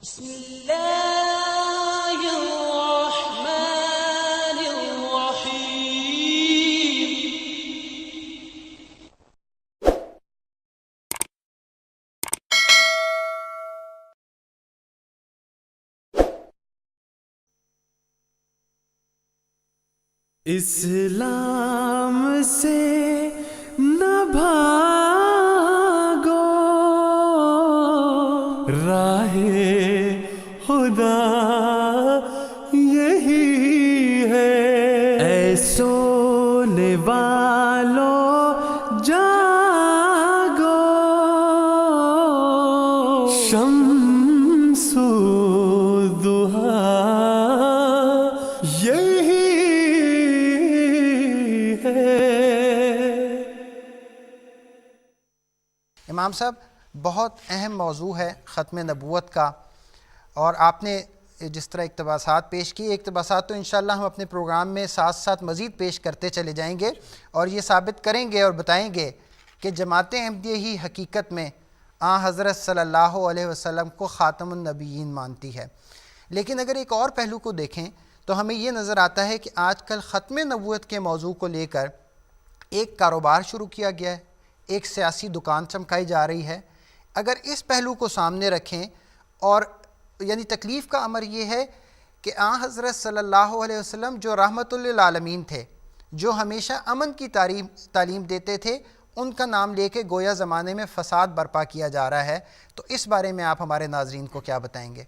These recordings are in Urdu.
بسم اللہ الرحمن الرحیم۔ اسلام سے نہ بھاگو، راہ خدا یہی ہے، اے سونے والو جاگو، شمس الضحیٰ یہی ہے۔ امام صاحب، بہت اہم موضوع ہے ختم نبوت کا، اور آپ نے جس طرح اقتباسات پیش کی، اقتباسات تو انشاءاللہ ہم اپنے پروگرام میں ساتھ ساتھ مزید پیش کرتے چلے جائیں گے، اور یہ ثابت کریں گے اور بتائیں گے کہ جماعت احمدیہ ہی حقیقت میں حضرت صلی اللہ علیہ وسلم کو خاتم النبیین مانتی ہے۔ لیکن اگر ایک اور پہلو کو دیکھیں تو ہمیں یہ نظر آتا ہے کہ آج کل ختم نبوت کے موضوع کو لے کر ایک کاروبار شروع کیا گیا ہے، ایک سیاسی دکان چمکائی جا رہی ہے۔ اگر اس پہلو کو سامنے رکھیں، اور یعنی تکلیف کا امر یہ ہے کہ حضرت صلی اللہ علیہ وسلم جو رحمت للعالمین تھے، جو ہمیشہ امن کی تعلیم دیتے تھے، ان کا نام لے کے گویا زمانے میں فساد برپا کیا جا رہا ہے، تو اس بارے میں آپ ہمارے ناظرین کو کیا بتائیں گے؟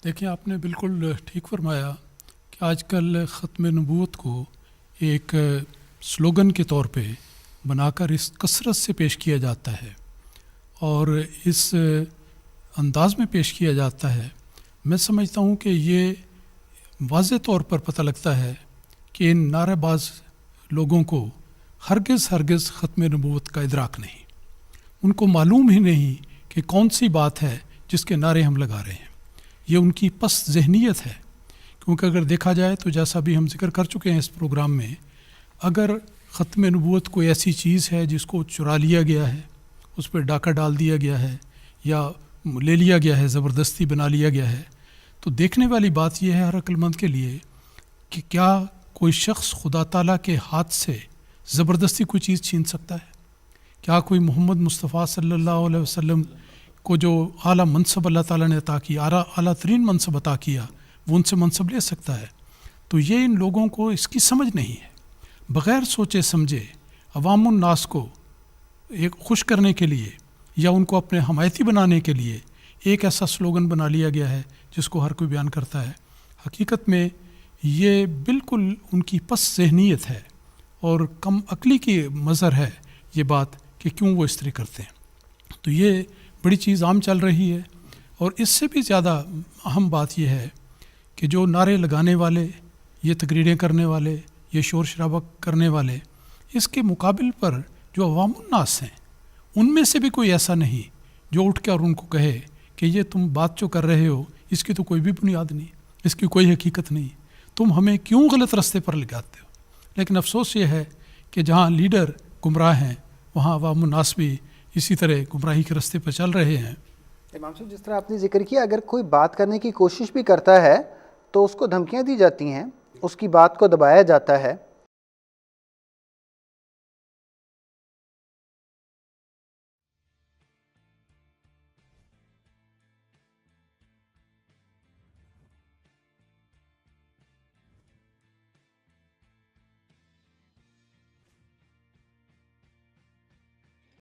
دیکھیں، آپ نے بالکل ٹھیک فرمایا کہ آج کل ختم نبوت کو ایک سلوگن کے طور پہ بنا کر اس کثرت سے پیش کیا جاتا ہے اور اس انداز میں پیش کیا جاتا ہے۔ میں سمجھتا ہوں کہ یہ واضح طور پر پتہ لگتا ہے کہ ان نعرہ باز لوگوں کو ہرگز ختم نبوت کا ادراک نہیں، ان کو معلوم ہی نہیں کہ کون سی بات ہے جس کے نعرے ہم لگا رہے ہیں۔ یہ ان کی پس ذہنیت ہے، کیونکہ اگر دیکھا جائے تو جیسا بھی ہم ذکر کر چکے ہیں اس پروگرام میں، اگر ختم نبوت کوئی ایسی چیز ہے جس کو چرا لیا گیا ہے، اس پہ ڈاکہ ڈال دیا گیا ہے یا لے لیا گیا ہے، زبردستی بنا لیا گیا ہے، تو دیکھنے والی بات یہ ہے ہر عقل مند کے لیے کہ کیا کوئی شخص خدا تعالیٰ کے ہاتھ سے زبردستی کوئی چیز چھین سکتا ہے؟ کیا کوئی محمد مصطفیٰ صلی اللہ علیہ وسلم کو جو اعلیٰ منصب اللہ تعالیٰ نے عطا کیا، اعلیٰ ترین منصب عطا کیا، وہ ان سے منصب لے سکتا ہے؟ تو یہ ان لوگوں کو اس کی سمجھ نہیں ہے۔ بغیر سوچے سمجھے عوام الناس کو ایک خوش کرنے کے لیے یا ان کو اپنے حمایتی بنانے کے لیے ایک ایسا سلوگن بنا لیا گیا ہے جس کو ہر کوئی بیان کرتا ہے۔ حقیقت میں یہ بالکل ان کی پس ذہنیت ہے اور کم عقلی کی مظہر ہے یہ بات کہ کیوں وہ اس طرح کرتے ہیں۔ تو یہ بڑی چیز عام چل رہی ہے، اور اس سے بھی زیادہ اہم بات یہ ہے کہ جو نعرے لگانے والے، یہ تقریریں کرنے والے، یہ شور شرابہ کرنے والے، اس کے مقابل پر جو عوام الناس ہیں، ان میں سے بھی کوئی ایسا نہیں جو اٹھ کے اور ان کو کہے کہ یہ تم بات جو کر رہے ہو اس کی تو کوئی بھی بنیاد نہیں، اس کی کوئی حقیقت نہیں، تم ہمیں کیوں غلط راستے پر لگاتے ہو۔ لیکن افسوس یہ ہے کہ جہاں لیڈر گمراہ ہیں وہاں عوام الناس بھی اسی طرح گمراہی کے راستے پر چل رہے ہیں۔ امام صاحب، جس طرح آپ نے ذکر کیا، اگر کوئی بات کرنے کی کوشش بھی کرتا ہے تو اس کو دھمکیاں دی جاتی ہیں، اس کی بات کو دبایا جاتا ہے۔